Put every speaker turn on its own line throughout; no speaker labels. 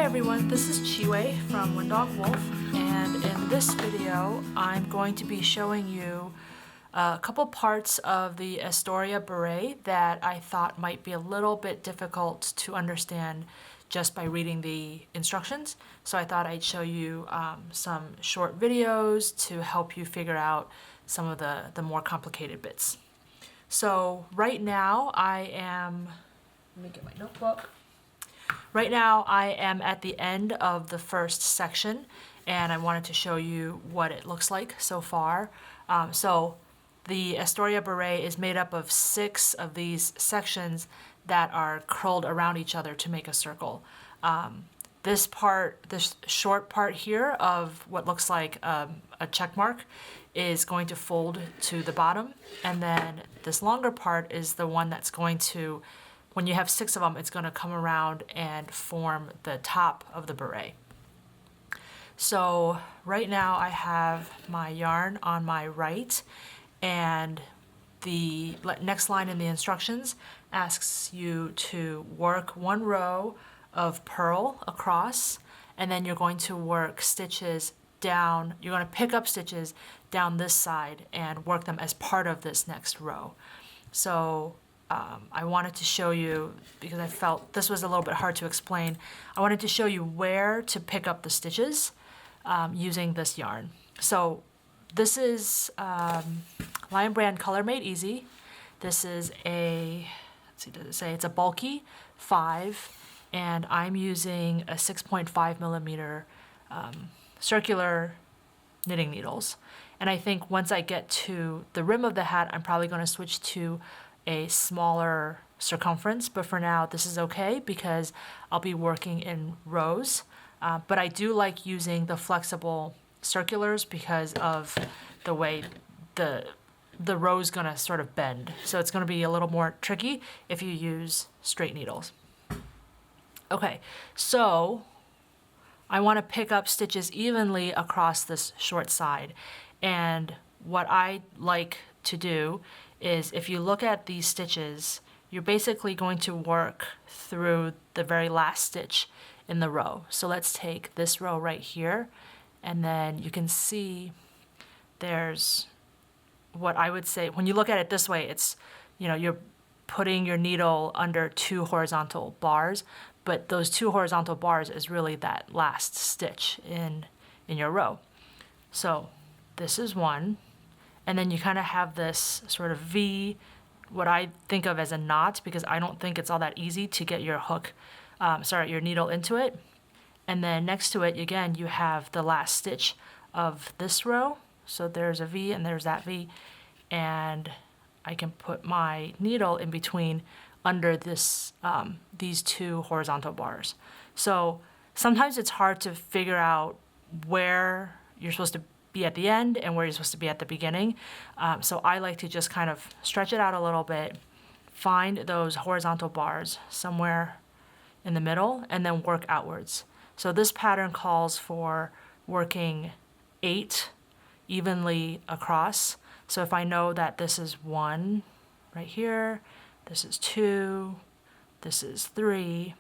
Hi everyone, this is Chiwe from Windog Wolf, and in this video I'm going to be showing you a couple parts of the Astoria Beret that I thought might be a little bit difficult to understand just by reading the instructions. So I thought I'd show you some short videos to help you figure out some of the more complicated bits. So right now let me get my notebook. Right now I am at the end of the first section and I wanted to show you what it looks like so far. So the Astoria Beret is made up of 6 of these sections that are curled around each other to make a circle. This short part here of what looks like a check mark is going to fold to the bottom, and then this longer part is the one that's going to, when you have 6 of them, it's going to come around and form the top of the beret. So right now I have my yarn on my right, and the next line in the instructions asks you to work 1 row of purl across, and then you're going to work stitches down, you're going to pick up stitches down this side and work them as part of this next row. So I wanted to show you, because I felt this was a little bit hard to explain, I wanted to show you where to pick up the stitches using this yarn. So this is Lion Brand Color Made Easy. This is a, let's see, does it say, it's a bulky 5, and I'm using a 6.5 millimeter circular knitting needles. And I think once I get to the rim of the hat, I'm probably going to switch to a smaller circumference, but for now this is okay because I'll be working in rows. But I do like using the flexible circulars because of the way the row's gonna sort of bend. So it's gonna be a little more tricky if you use straight needles. Okay, so I want to pick up stitches evenly across this short side. And what I like to do is, if you look at these stitches, you're basically going to work through the very last stitch in the row. So let's take this row right here, and then you can see there's what I would say, when you look at it this way, it's, you know, you're putting your needle under 2 horizontal bars, but those 2 horizontal bars is really that last stitch in your row. So this is one, and then you kind of have this sort of V, what I think of as a knot, because I don't think it's all that easy to get your your needle into it. And then next to it, again, you have the last stitch of this row. So there's a V and there's that V, and I can put my needle in between under this these 2 horizontal bars. So sometimes it's hard to figure out where you're supposed to be at the end and where you're supposed to be at the beginning. So I like to just kind of stretch it out a little bit, find those horizontal bars somewhere in the middle, and then work outwards. So this pattern calls for working 8 evenly across. So if I know that this is 1 right here, this is 2, this is 3,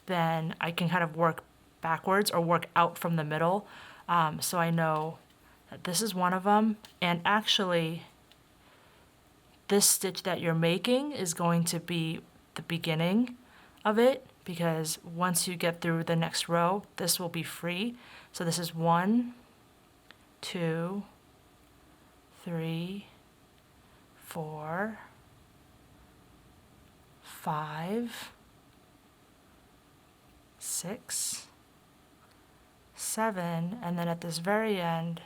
then I can kind of work backwards or work out from the middle. So I know that this is one of them, and actually this stitch that you're making is going to be the beginning of it, because once you get through the next row, this will be free. So this is 1, 2, 3, 4, 5, 6, 7, and then at this very end,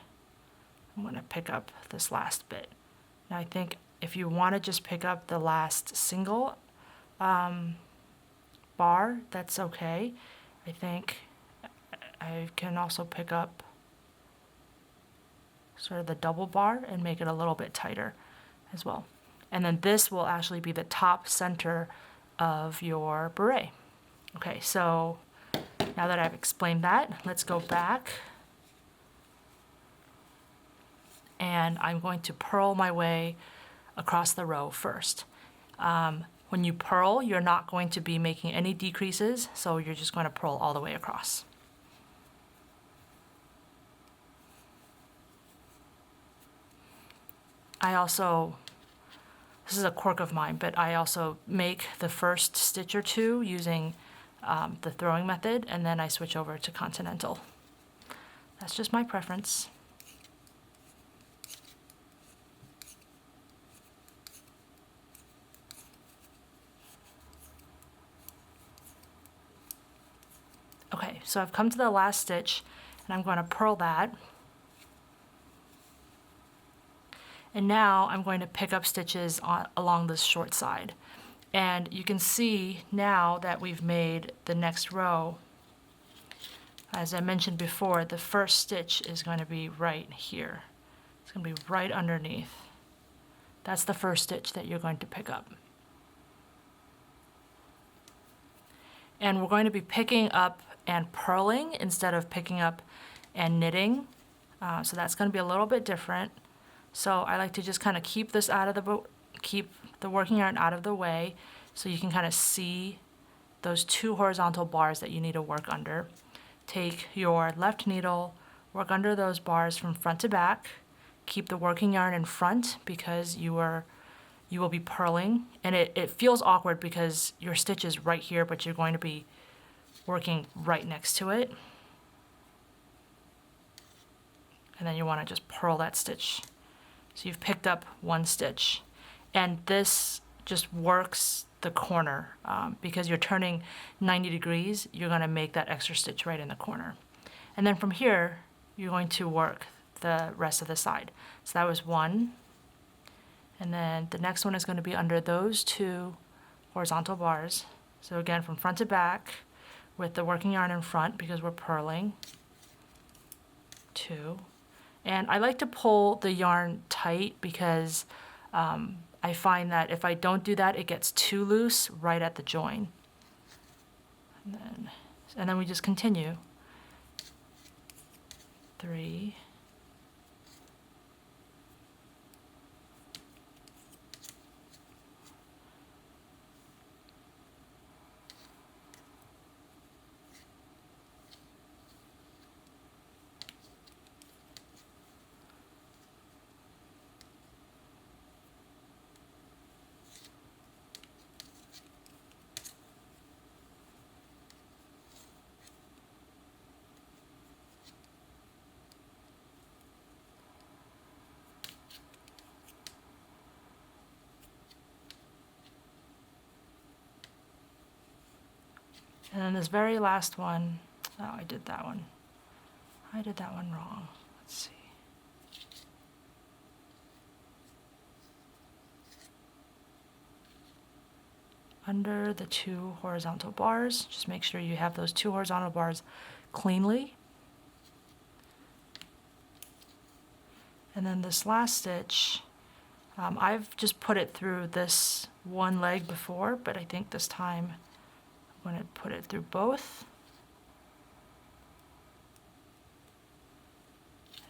I'm going to pick up this last bit. Now I think if you want to just pick up the last single bar, that's okay. I think I can also pick up sort of the double bar and make it a little bit tighter as well. And then this will actually be the top center of your beret. Okay, so now that I've explained that, let's go back. And I'm going to purl my way across the row first. When you purl, you're not going to be making any decreases, so you're just going to purl all the way across. This is a quirk of mine, but I also make the first stitch or two using the throwing method, and then I switch over to continental. That's just my preference. Okay, so I've come to the last stitch, and I'm going to purl that. And now I'm going to pick up stitches along this short side. And you can see now that we've made the next row, as I mentioned before, the first stitch is going to be right here. It's going to be right underneath. That's the first stitch that you're going to pick up. And we're going to be picking up and purling instead of picking up and knitting. So that's going to be a little bit different. So I like to just kind of keep this keep the working yarn out of the way so you can kind of see those two horizontal bars that you need to work under. Take your left needle, work under those bars from front to back. Keep the working yarn in front because you will be purling, and it feels awkward because your stitch is right here, but you're going to be working right next to it. And then you want to just purl that stitch. So you've picked up one stitch, and this just works the corner because you're turning 90 degrees, you're going to make that extra stitch right in the corner. And then from here, you're going to work the rest of the side. So that was one, and then the next one is going to be under those two horizontal bars. So again, from front to back with the working yarn in front because we're purling. Two. And I like to pull the yarn tight because I find that if I don't do that, it gets too loose right at the join. And then we just continue. 3. And then this very last one, oh, I did that one. I did that one wrong. Let's see. Under the two horizontal bars, just make sure you have those two horizontal bars cleanly. And then this last stitch, I've just put it through this one leg before, but I think this time I'm going to put it through both.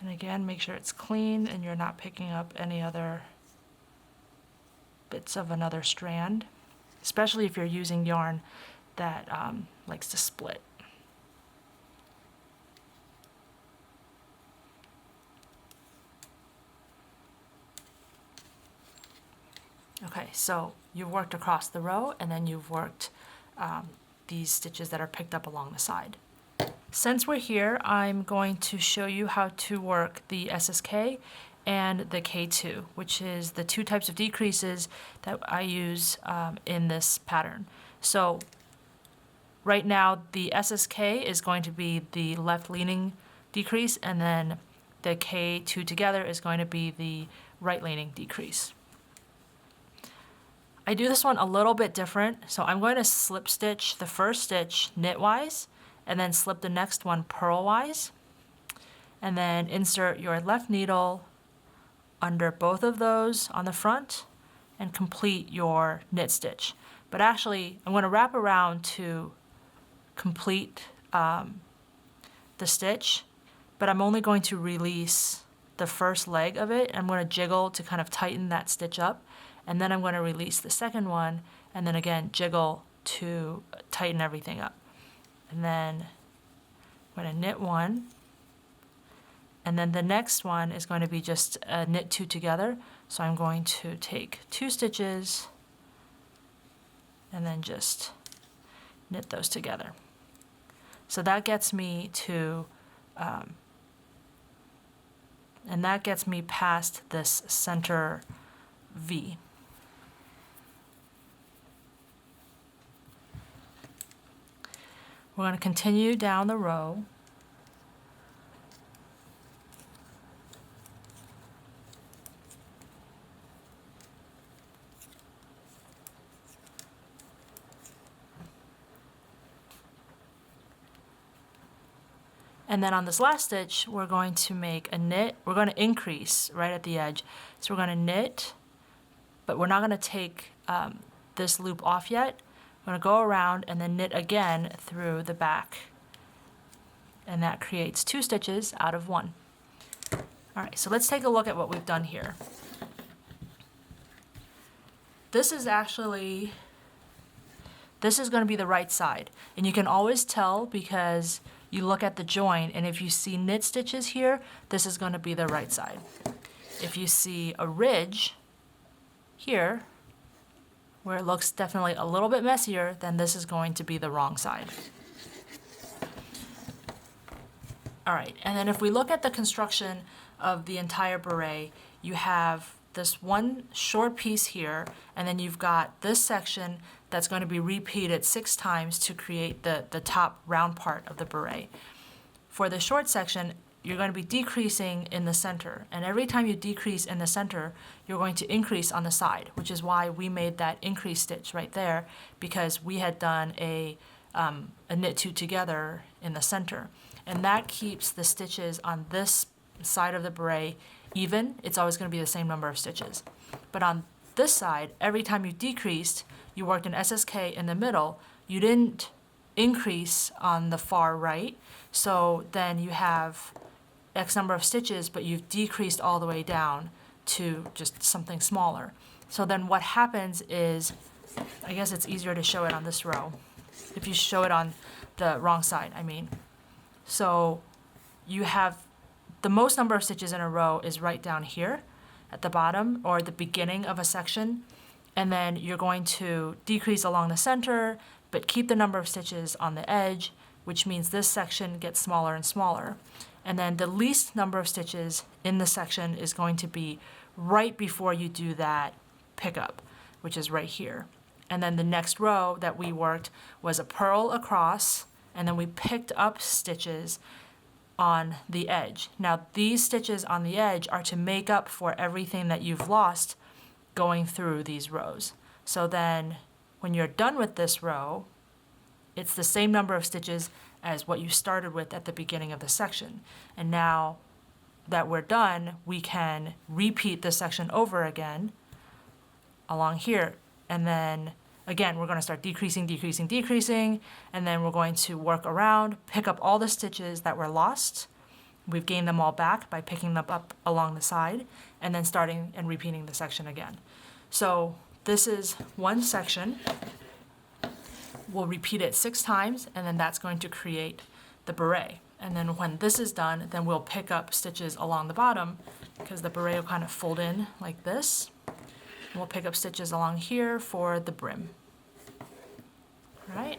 And again, make sure it's clean and you're not picking up any other bits of another strand, especially if you're using yarn that likes to split. Okay, so you've worked across the row and then you've worked these stitches that are picked up along the side. Since we're here, I'm going to show you how to work the SSK and the K2, which is the two types of decreases that I use in this pattern. So right now the SSK is going to be the left leaning decrease, and then the K2 together is going to be the right leaning decrease. I do this one a little bit different, so I'm going to slip stitch the first stitch knitwise, and then slip the next one purlwise, and then insert your left needle under both of those on the front and complete your knit stitch. But actually, I'm going to wrap around to complete the stitch, but I'm only going to release the first leg of it. I'm going to jiggle to kind of tighten that stitch up, and then I'm going to release the second one, and then again jiggle to tighten everything up. And then I'm going to knit one, and then the next one is going to be just knit two together. So I'm going to take 2 stitches and then just knit those together. So that gets me to, and that gets me past this center V. We're going to continue down the row. And then on this last stitch, we're going to make a knit. We're going to increase right at the edge. So we're going to knit, but we're not going to take this loop off yet. We're going to go around and then knit again through the back. And that creates 2 stitches out of 1. All right, so let's take a look at what we've done here. This is going to be the right side. And you can always tell because you look at the join, and if you see knit stitches here, this is going to be the right side. If you see a ridge here, where it looks definitely a little bit messier, then this is going to be the wrong side. All right, and then if we look at the construction of the entire beret, you have this one short piece here, and then you've got this section that's going to be repeated 6 times to create the top round part of the beret. For the short section, you're going to be decreasing in the center, and every time you decrease in the center, you're going to increase on the side, which is why we made that increase stitch right there, because we had done a knit 2 together in the center. And that keeps the stitches on this side of the beret even. It's always going to be the same number of stitches. But on this side, every time you decreased, you worked an SSK in the middle. You didn't increase on the far right, so then you have X number of stitches, but you've decreased all the way down to just something smaller. So then what happens is, I guess it's easier to show it on this row, if you show it on the wrong side, I mean. So you have the most number of stitches in a row is right down here at the bottom or the beginning of a section, and then you're going to decrease along the center but keep the number of stitches on the edge, which means this section gets smaller and smaller. And then the least number of stitches in the section is going to be right before you do that pickup, which is right here. And then the next row that we worked was a purl across, and then we picked up stitches on the edge. Now these stitches on the edge are to make up for everything that you've lost going through these rows. So then when you're done with this row, it's the same number of stitches as what you started with at the beginning of the section. And now that we're done, we can repeat this section over again along here. And then again, we're going to start decreasing, decreasing, decreasing, and then we're going to work around, pick up all the stitches that were lost. We've gained them all back by picking them up along the side, and then starting and repeating the section again. So this is one section. We'll repeat it 6 times, and then that's going to create the beret. And then when this is done, then we'll pick up stitches along the bottom, because the beret will kind of fold in like this. We'll pick up stitches along here for the brim. All right?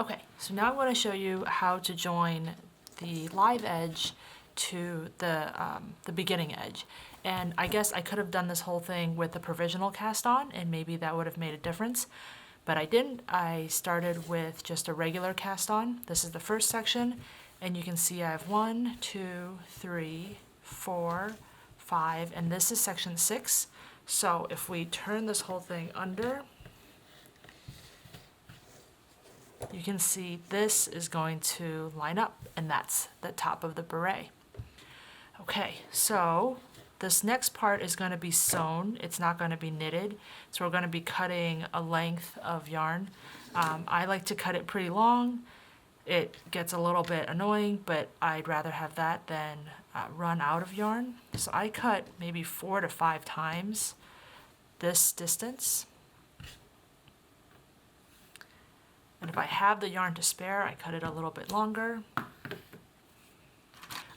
Okay, so now I'm going to show you how to join the live edge to the beginning edge. And I guess I could have done this whole thing with a provisional cast on, and maybe that would have made a difference. But I didn't. I started with just a regular cast on. This is the first section, and you can see I have 1, 2, 3, 4, 5, and this is section 6. So if we turn this whole thing under, you can see this is going to line up, and that's the top of the beret. Okay, so this next part is going to be sewn. It's not going to be knitted. So we're going to be cutting a length of yarn. I like to cut it pretty long. It gets a little bit annoying, but I'd rather have that than run out of yarn. So I cut maybe 4 to 5 times this distance. And if I have the yarn to spare, I cut it a little bit longer.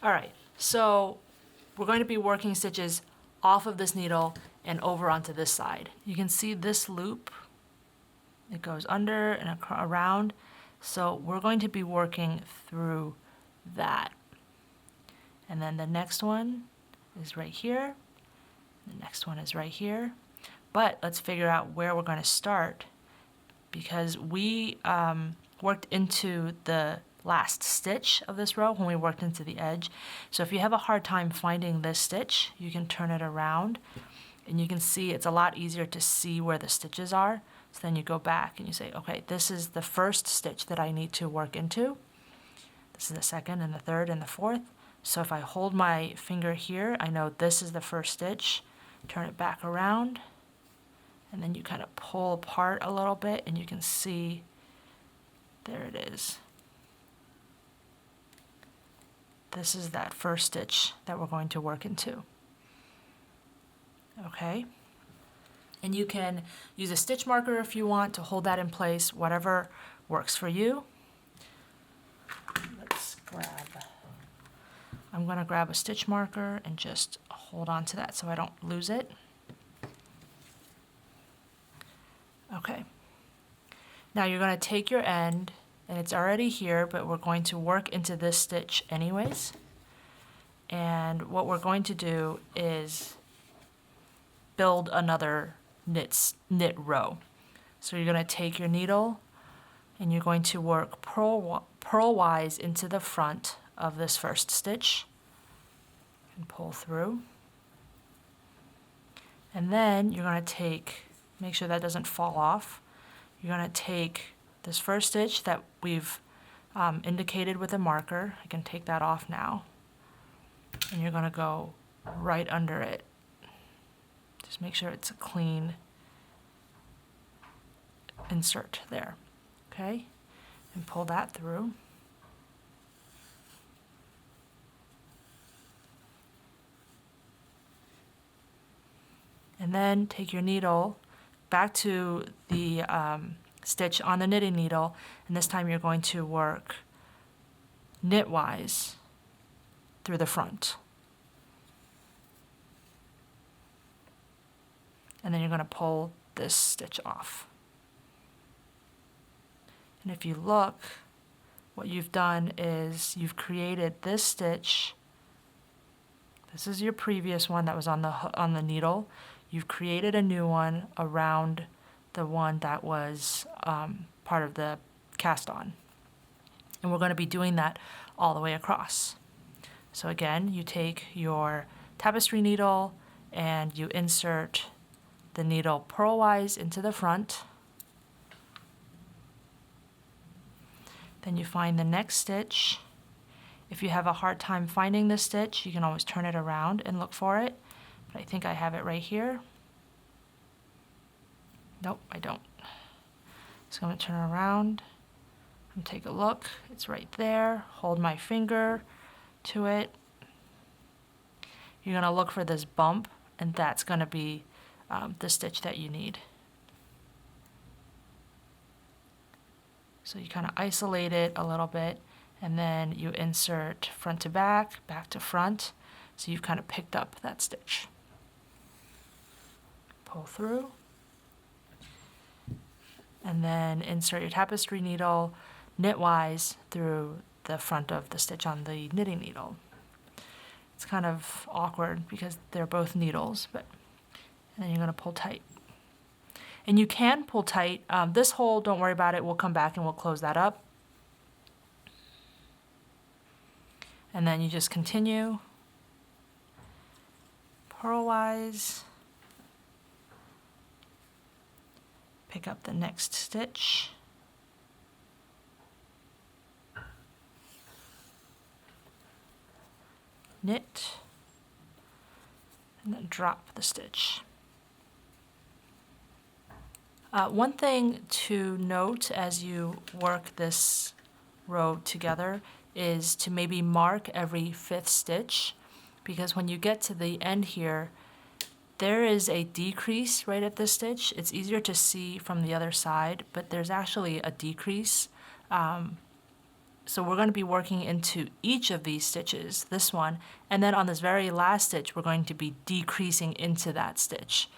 All right, so we're going to be working stitches off of this needle and over onto this side. You can see this loop, it goes under and around. So we're going to be working through that. And then the next one is right here. The next one is right here. But let's figure out where we're going to start, because we worked into the last stitch of this row when we worked into the edge. So if you have a hard time finding this stitch, you can turn it around and you can see it's a lot easier to see where the stitches are. So then you go back and you say, okay, this is the first stitch that I need to work into. This is the second and the third and the fourth. So if I hold my finger here, I know this is the first stitch. Turn it back around, and then you kind of pull apart a little bit and you can see, there it is. This is that first stitch that we're going to work into. Okay? And you can use a stitch marker if you want to hold that in place, whatever works for you. I'm going to grab a stitch marker and just hold on to that so I don't lose it. Okay. Now you're going to take your end, and it's already here, but we're going to work into this stitch anyways. And what we're going to do is build another knit row. So you're going to take your needle and you're going to work purlwise into the front of this first stitch and pull through. And then you're going to make sure that doesn't fall off. You're going to take this first stitch that we've indicated with a marker. I can take that off now. And you're going to go right under it. Just make sure it's a clean insert there. Okay? And pull that through. And then take your needle back to the stitch on the knitting needle, and this time you're going to work knitwise through the front. And then you're going to pull this stitch off. And if you look, what you've done is you've created this stitch. This is your previous one that was on the needle. You've created a new one around the one that was part of the cast on. And we're going to be doing that all the way across. So again, you take your tapestry needle and you insert the needle purlwise into the front. Then you find the next stitch. If you have a hard time finding this stitch, you can always turn it around and look for it. But I think I have it right here. Nope, I don't. So I'm going to turn around and take a look. It's right there. Hold my finger to it. You're going to look for this bump, and that's going to be the stitch that you need. So you kind of isolate it a little bit, and then you insert front to back, back to front. So you've kind of picked up that stitch. Pull through. And then insert your tapestry needle knitwise through the front of the stitch on the knitting needle. It's kind of awkward because they're both needles, but and then you're going to pull tight. And you can pull tight. This hole, don't worry about it. We'll come back and we'll close that up. And then you just continue purlwise. Pick up the next stitch. Knit. And then drop the stitch. One thing to note as you work this row together is to maybe mark every 5th stitch, because when you get to the end here, there is a decrease right at this stitch. It's easier to see from the other side, but there's actually a decrease. So we're going to be working into each of these stitches, this one, and then on this very last stitch, we're going to be decreasing into that stitch.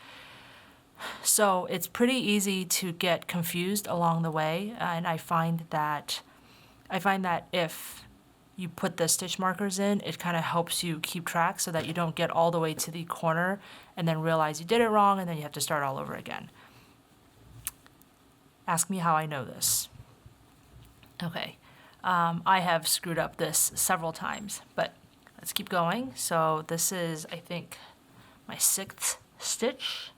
So it's pretty easy to get confused along the way, and I find that if you put the stitch markers in, it kind of helps you keep track so that you don't get all the way to the corner and then realize you did it wrong and then you have to start all over again. Ask me how I know this. Okay, I have screwed up this several times, but let's keep going. So this is, I think, my 6th stitch.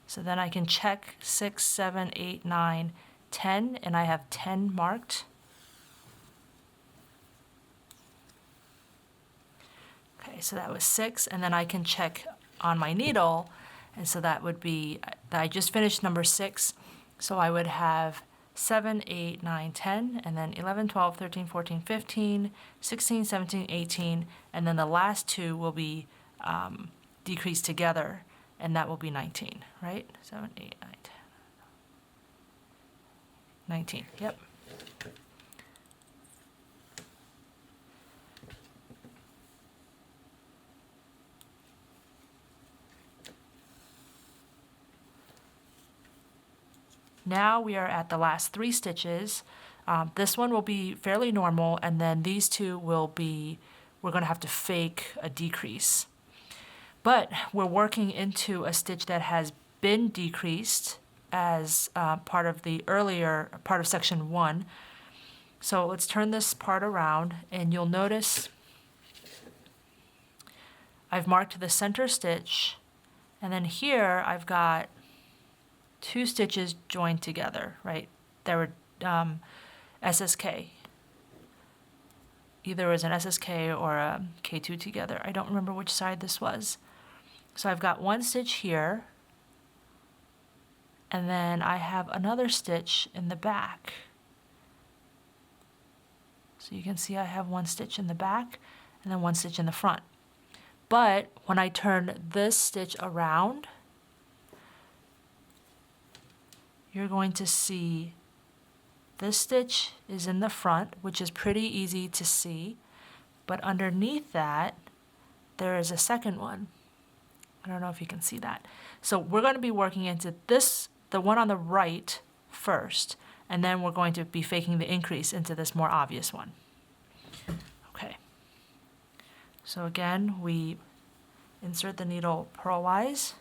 So then I can check 6, 7, 8, 9, 10, and I have 10 marked. Okay, so that was 6, and then I can check on my needle, and so that would be, I just finished number 6, so I would have 7, 8, 9, 10, and then 11, 12, 13, 14, 15, 16, 17, 18, and then the last 2 will be decreased together, and that will be 19, right? 7, 8, 9, 10. 19, yep. Now we are at the last 3 stitches. This one will be fairly normal, and then these 2 will be, we're going to have to fake a decrease. But we're working into a stitch that has been decreased as part of the earlier part of section 1. So let's turn this part around, and you'll notice I've marked the center stitch, and then here I've got 2 stitches joined together, right? There were SSK. Either it was an SSK or a K2 together. I don't remember which side this was. So I've got 1 stitch here, and then I have another stitch in the back. So you can see I have 1 stitch in the back and then 1 stitch in the front. But when I turn this stitch around, you're going to see this stitch is in the front, which is pretty easy to see, but underneath that, there is a second one. I don't know if you can see that. So we're going to be working into this, the one on the right first, and then we're going to be faking the increase into this more obvious one. Okay. So again, we insert the needle purlwise,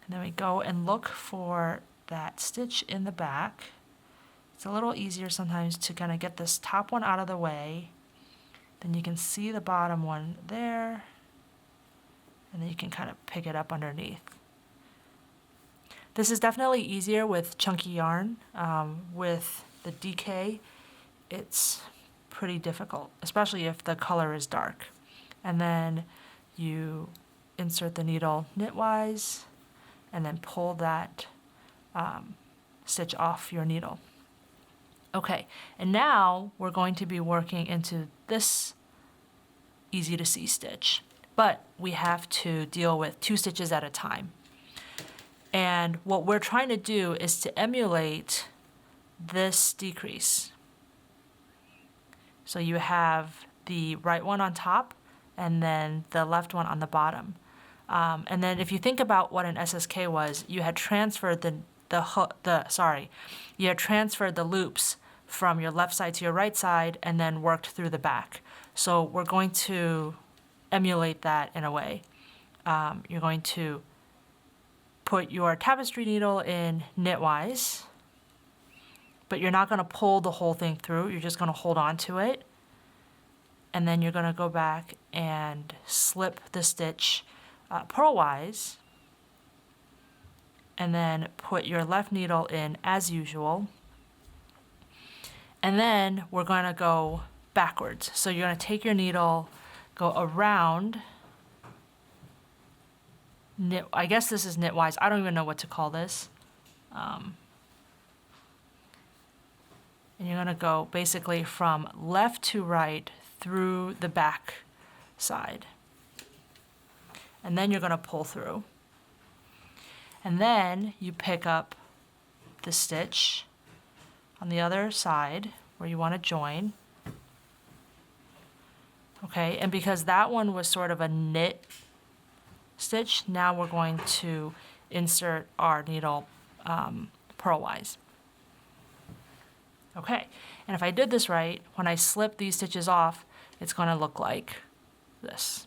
and then we go and look for that stitch in the back. It's a little easier sometimes to kind of get this top one out of the way. Then you can see the bottom one there, and then you can kind of pick it up underneath. This is definitely easier with chunky yarn. With the DK, it's pretty difficult, especially if the color is dark. And then you insert the needle knitwise, and then pull that stitch off your needle. Okay, and now we're going to be working into this easy to see stitch, but we have to deal with 2 stitches at a time. And what we're trying to do is to emulate this decrease. So you have the right one on top and then the left one on the bottom. And then if you think about what an SSK was, you had transferred you had transferred the loops from your left side to your right side and then worked through the back. So we're going to emulate that in a way. You're going to put your tapestry needle in knitwise, but you're not going to pull the whole thing through. You're just going to hold on to it. And then you're going to go back and slip the stitch purlwise, and then put your left needle in as usual. And then we're going to go backwards. So you're going to take your needle, go around, knit. I guess this is knitwise. I don't even know what to call this. And you're going to go basically from left to right through the back side. And then you're going to pull through. And then you pick up the stitch on the other side where you want to join. Okay, and because that one was sort of a knit stitch, now we're going to insert our needle purlwise. Okay, and if I did this right, when I slip these stitches off, it's going to look like this.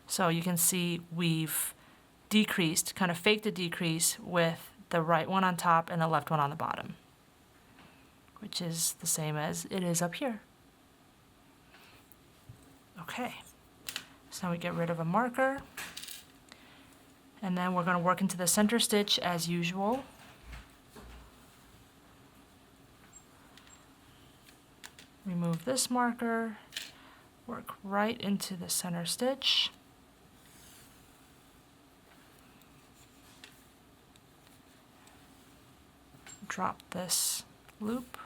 So you can see we've decreased, kind of faked a decrease with the right one on top and the left one on the bottom, which is the same as it is up here. Okay, so now we get rid of a marker, and then we're going to work into the center stitch as usual. Remove this marker, work right into the center stitch. Drop this loop,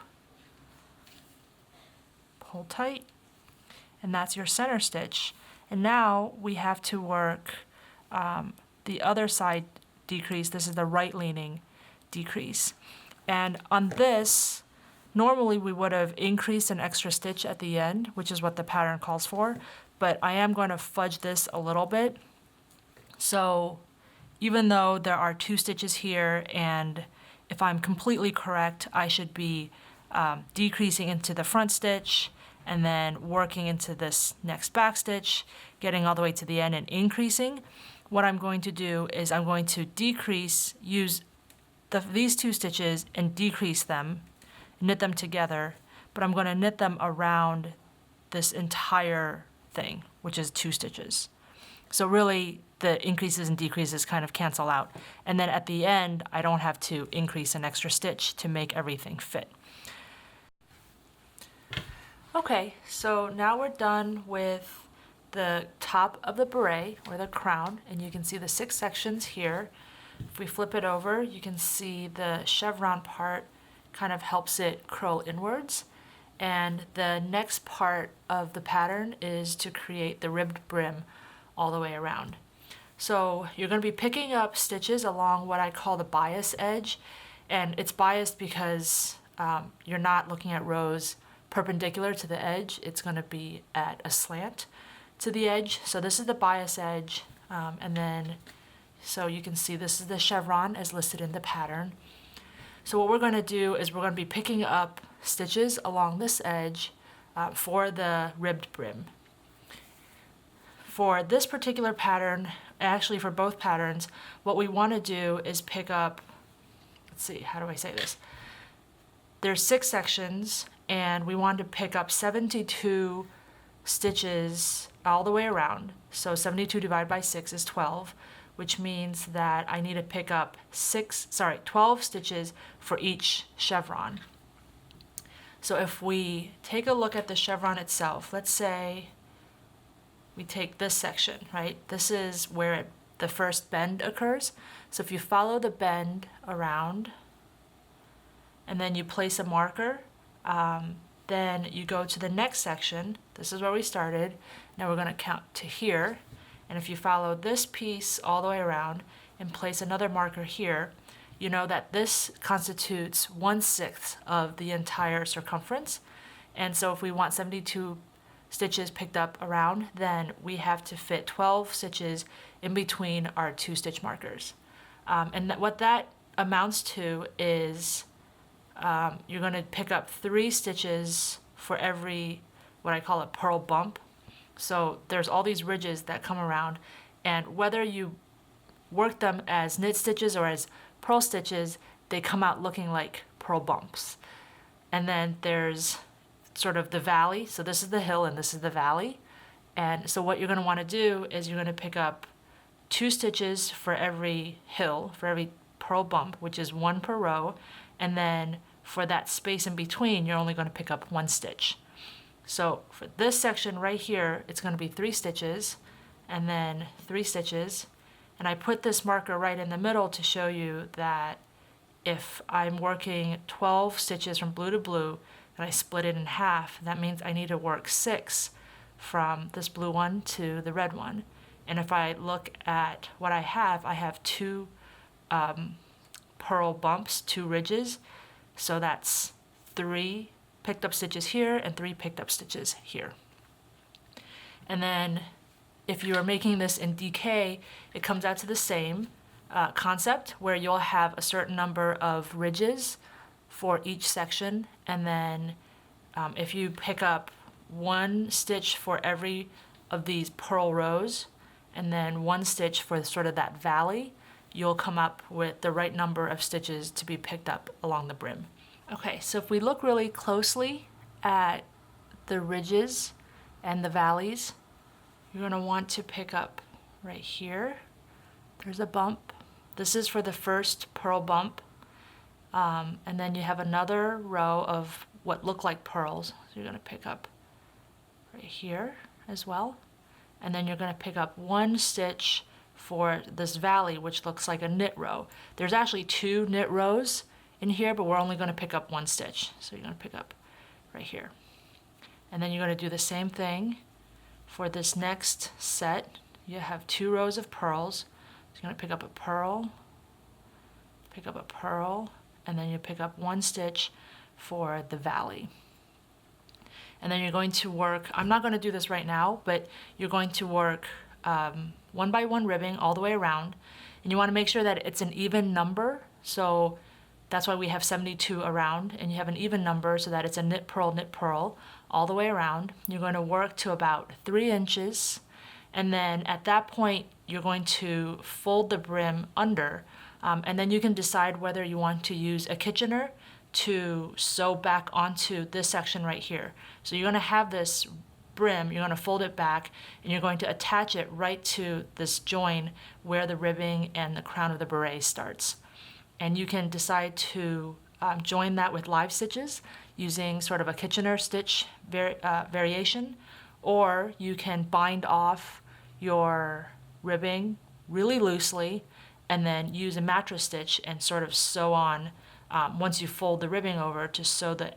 pull tight, and that's your center stitch. And now we have to work the other side decrease. This is the right leaning decrease. And on this, normally we would have increased an extra stitch at the end, which is what the pattern calls for, but I am going to fudge this a little bit. So even though there are 2 stitches here, and if I'm completely correct, I should be decreasing into the front stitch and then working into this next back stitch, getting all the way to the end and increasing. What I'm going to do is I'm going to decrease, use these 2 stitches and decrease them, knit them together, but I'm going to knit them around this entire thing, which is 2 stitches. So really, the increases and decreases kind of cancel out. And then at the end, I don't have to increase an extra stitch to make everything fit. Okay, so now we're done with the top of the beret, or the crown, and you can see the 6 sections here. If we flip it over, you can see the chevron part kind of helps it curl inwards. And the next part of the pattern is to create the ribbed brim all the way around. So you're going to be picking up stitches along what I call the bias edge, and it's biased because you're not looking at rows perpendicular to the edge. It's going to be at a slant to the edge. So this is the bias edge, and then so you can see this is the chevron as listed in the pattern. So what we're going to do is we're going to be picking up stitches along this edge for the ribbed brim. For this particular pattern, actually for both patterns, what we want to do is pick up, let's see, how do I say this? There's 6 sections, and we want to pick up 72 stitches all the way around. So 72 divided by 6 is 12, which means that I need to pick up 12 stitches for each chevron. So if we take a look at the chevron itself, let's say we take this section, right? This is where the first bend occurs. So if you follow the bend around and then you place a marker, then you go to the next section. This is where we started. Now we're going to count to here. And if you follow this piece all the way around and place another marker here, you know that this constitutes 1/6 of the entire circumference. And so if we want 72 stitches picked up around, then we have to fit 12 stitches in between our 2 stitch markers. And what that amounts to is you're going to pick up 3 stitches for every, what I call a purl bump. So there's all these ridges that come around, and whether you work them as knit stitches or as purl stitches, they come out looking like purl bumps. And then there's sort of the valley. So this is the hill and this is the valley. And so what you're going to want to do is you're going to pick up 2 stitches for every hill, for every purl bump, which is 1 per row. And then for that space in between, you're only going to pick up 1 stitch. So for this section right here, it's going to be 3 stitches and then 3 stitches. And I put this marker right in the middle to show you that if I'm working 12 stitches from blue to blue and I split it in half, that means I need to work 6 from this blue one to the red one. And if I look at what I have 2 purl bumps, 2 ridges, so that's 3 picked up stitches here and 3 picked up stitches here. And then if you are making this in DK, it comes out to the same concept, where you'll have a certain number of ridges for each section, and then if you pick up 1 stitch for every of these purl rows and then 1 stitch for sort of that valley, you'll come up with the right number of stitches to be picked up along the brim. Okay, so if we look really closely at the ridges and the valleys, you're going to want to pick up right here. There's a bump. This is for the first purl bump. And then you have another row of what look like purls. So you're going to pick up right here as well. And then you're going to pick up 1 stitch for this valley, which looks like a knit row. There's actually 2 knit rows in here, but we're only going to pick up 1 stitch. So you're going to pick up right here. And then you're going to do the same thing for this next set. You have 2 rows of purls. So you're going to pick up a purl, and then you pick up 1 stitch for the valley. And then you're going to work, I'm not going to do this right now, but you're going to work 1 by 1 ribbing all the way around. And you want to make sure that it's an even number. So that's why we have 72 around, and you have an even number so that it's a knit purl all the way around. You're going to work to about 3 inches, and then at that point you're going to fold the brim under, and then you can decide whether you want to use a Kitchener to sew back onto this section right here. So you're going to have this brim, you're going to fold it back, and you're going to attach it right to this join where the ribbing and the crown of the beret starts. And you can decide to join that with live stitches using sort of a Kitchener stitch variation, or you can bind off your ribbing really loosely and then use a mattress stitch and sort of sew on, once you fold the ribbing over, to sew the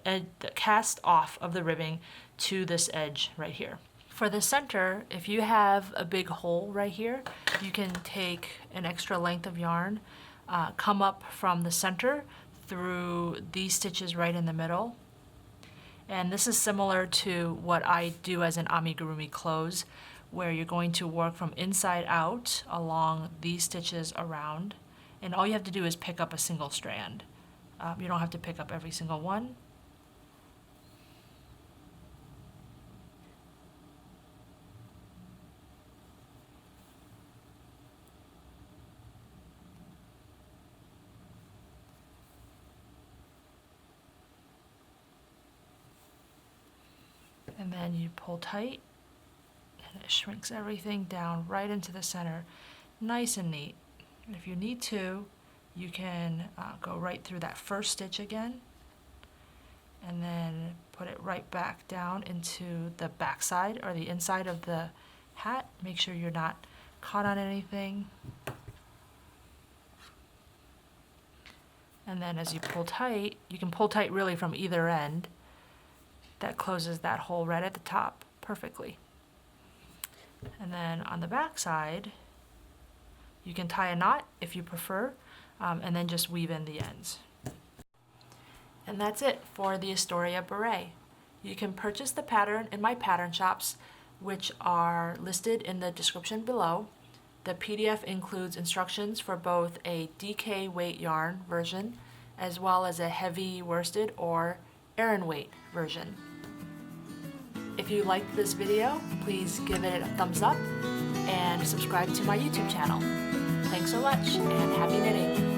cast off of the ribbing to this edge right here. For the center, if you have a big hole right here, you can take an extra length of yarn, come up from the center through these stitches right in the middle. And this is similar to what I do as an amigurumi close, where you're going to work from inside out along these stitches around. And all you have to do is pick up a single strand. You don't have to pick up every single one. And then you pull tight, and it shrinks everything down right into the center, nice and neat. And if you need to, you can go right through that first stitch again, and then put it right back down into the back side or the inside of the hat. Make sure you're not caught on anything. And then as you pull tight, you can pull tight really from either end. That closes that hole right at the top perfectly. And then on the back side, you can tie a knot if you prefer, and then just weave in the ends. And that's it for the Astoria Beret. You can purchase the pattern in my pattern shops, which are listed in the description below. The PDF includes instructions for both a DK weight yarn version, as well as a heavy worsted or Aran weight version. If you liked this video, please give it a thumbs up and subscribe to my YouTube channel. Thanks so much, and happy knitting!